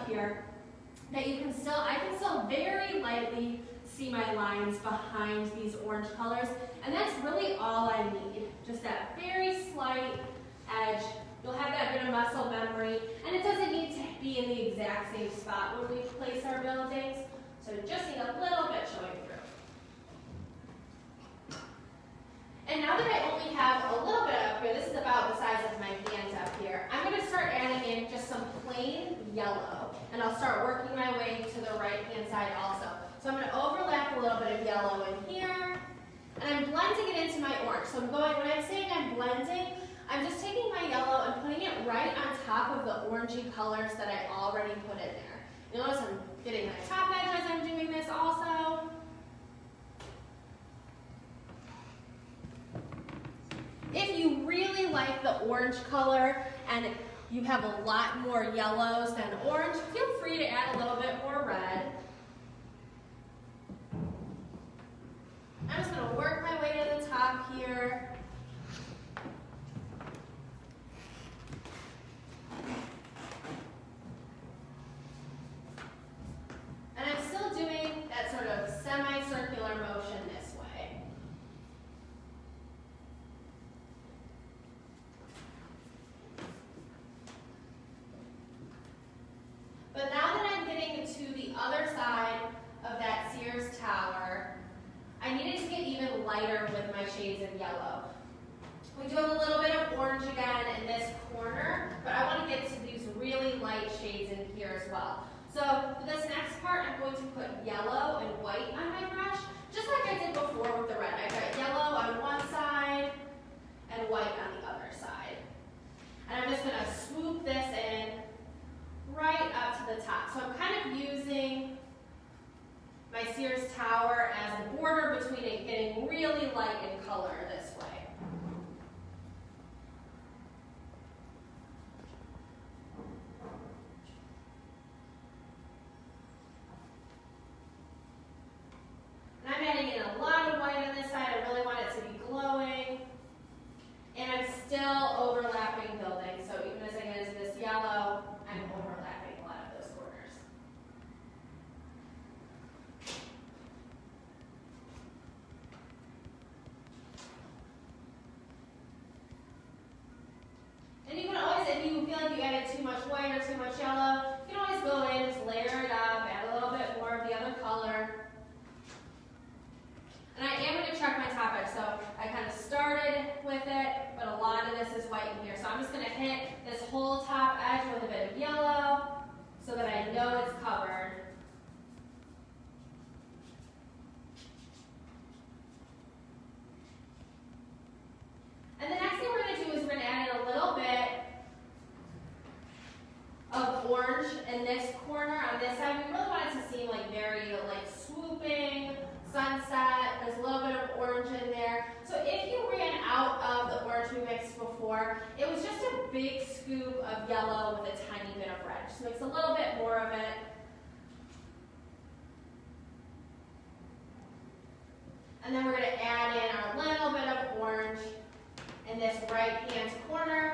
up here that I can still very lightly see my lines behind these orange colors, and that's really all I need. Just that very slight edge. You'll have that bit of muscle memory, and it doesn't need to be in the exact same spot when we place our buildings, so just need a little bit showing through. And now that I only have a little bit up here, this is about the size of my hands up here, I'm going to start adding in just some plain yellow. And I'll start working my way to the right-hand side also. So I'm going to overlap a little bit of yellow in here. And I'm blending it into my orange. So when I'm saying I'm blending, I'm just taking my yellow and putting it right on top of the orangey colors that I already put in there. You'll notice I'm getting my top edge as I'm doing this also. If you really like the orange color and you have a lot more yellows than orange, feel free to add a little bit more red. I'm just going to work my way to the top here. And I'm still doing that sort of semicircular motion this way. But now that I'm getting to the other side of that Sears tower, I needed to get even lighter with my shades of yellow. We do have a little bit of orange again in this corner, but I want to get to these really light shades in here as well. So for this next part, I'm going to put yellow and white on my brush, just like I did before with the red. I've got yellow on one side and white on the other side. And I'm just going to swoop this in right up to the top. So I'm kind of using my Sears tower as the border between it getting really light in color this way. And I'm adding in a lot of white on this side. I really want it to be glowing. And I'm still overlapping buildings. So even as I get into this yellow, I'm overlapping a lot of those corners. And you can always, if you feel like you added too much white or too much yellow, you can always go in, just layer it up, add a little bit more of the other color. And I am going to check my top edge, so I kind of started with it, but a lot of this is white in here. So I'm just going to hit this whole top edge with a bit of yellow so that I know it's covered. And the next thing we're going to do is we're going to add in a little bit of orange in this corner on this side. We really want it to seem like very like swooping, sunset. There's a little bit of orange in there. So if you ran out of the orange we mixed before, it was just a big scoop of yellow with a tiny bit of red. Just mix a little bit more of it. And then we're going to add in our little bit of orange in this right-hand corner.